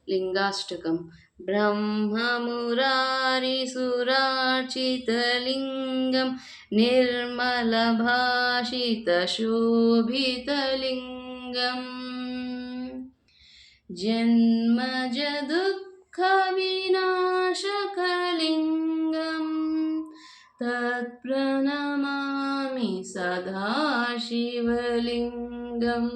लिङ्गाष्टकम् ब्रह्ममुरारिसुरार्चितलिङ्गं निर्मलभाषितशोभितलिङ्गम् जन्मजदुःखविनाशकलिङ्गं तत्प्रणमामि सदा शिवलिङ्गम्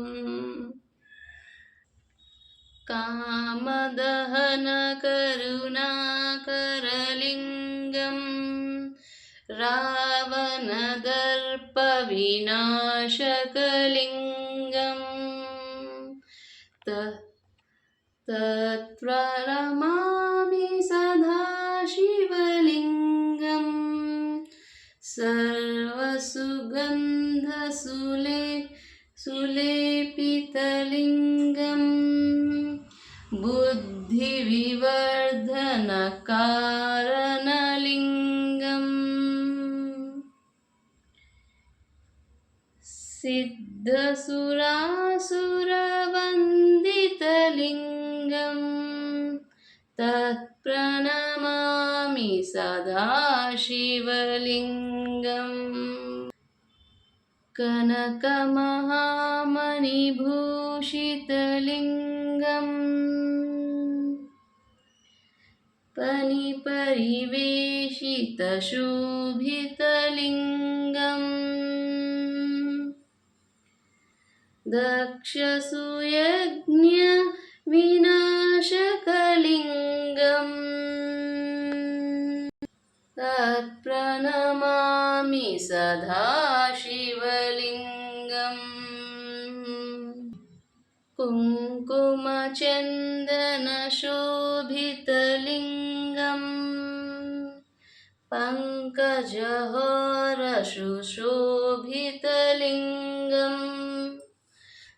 कामदहनकरुणाकरलिङ्गं रावणदर्पविनाशकलिङ्गं तत्प्रणमामि सदा शिवलिङ्गं सर्वसुगन्धसुलेपितलिङ्गं बुद्धिविवर्धनकारणलिङ्गम् सिद्धसुरासुरवन्दितलिङ्गं तत्प्रणमामि सदा शिवलिङ्गम् कनकमहामणिभूषितलिङ्गं फणिपरिवेशितशोभितलिङ्गं दक्षसूयज्ञविनाशकलिङ्गं तत्प्रणमामि सदा शिवलिङ्गम् कुङ्कुमचन्दनशोभितलिङ्गं पङ्कजहरशुशोभितलिङ्गं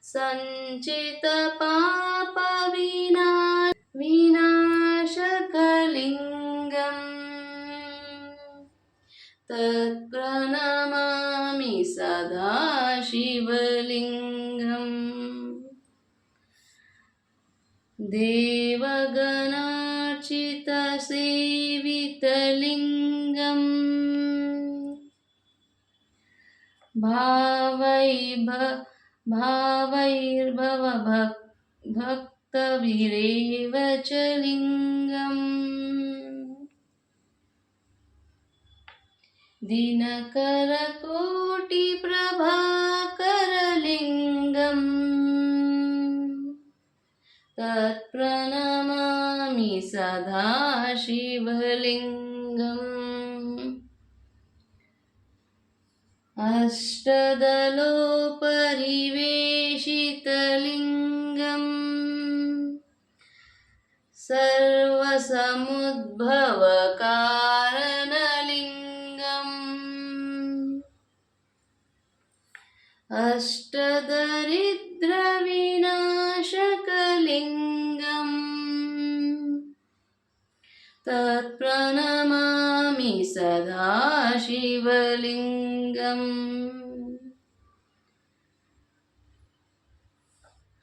सञ्चितपापविनाशकलिङ्गं तत्प्रणमामि सदा शिवलिङ्गम् देवगणार्चितसेवितलिङ्गं भावैर्भवभक्तभिरेव च लिङ्गम् दिनकरकोटिप्रभाकरलिङ्गम् तत्प्रणमामि सदा शिवलिङ्गम् अष्टदलोपरिवेशितलिङ्गं सर्वसमुद्भवकारणलिङ्गम् अष्टदरिद्रविनाशकलिङ्गं तत्प्रणमामि सदा शिवलिङ्गम्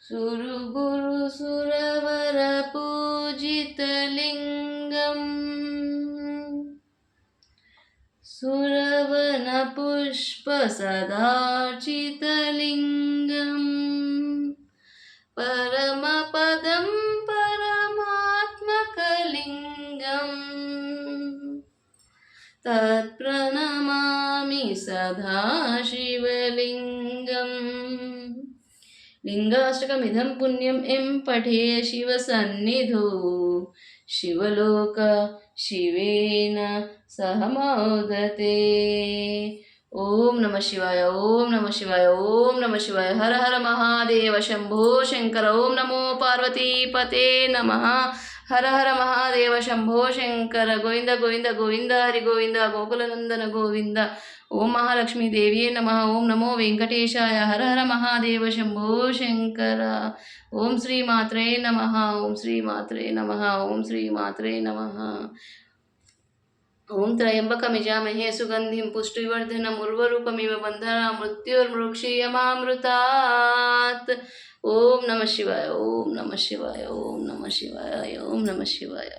सुरगुरुसुरवरपूजितलिङ्गं सुरवनपुष्पसदार्चितलिङ्गं परमपदं परमात्मकलिङ्गं तत्प्रणमामि सदा शिवलिङ्गम् लिङ्गाष्टकमिदं पुण्यं यं पठे शिवसन्निधौ शिवलोक शिवेन सह मोदते। ओम नमः शिवाय, ओम नमः शिवाय, ओम नमः शिवाय। हर हर महादेव शंभो शंकर। ओम नमो पार्वती पते नमः। हर हर महादेव शंभो शंकर। गोविंद गोविंद गोविंद हरि गोविंद गोकुलनंदन गोविंद। ओम महालक्ष्मी देवी नमः। ओम नमो वेंकटेशाय। हर हर महादेव शंभो शंकर। ओम श्री मात्रे नमः। ओम श्री मात्रे नमः। ओम श्री मात्रे नमः। ओम त्र्यंबकमिजामहे सुगंधिं पुष्टिवर्धनम् उर्वारुकमिव बन्धनान् मृत्युर्मुक्षीयमामृतात्। ఓం నమ శివాయ, ఓం నమ శివాయ, ఓం నమ శివాయ, ఓం నమ శివాయ.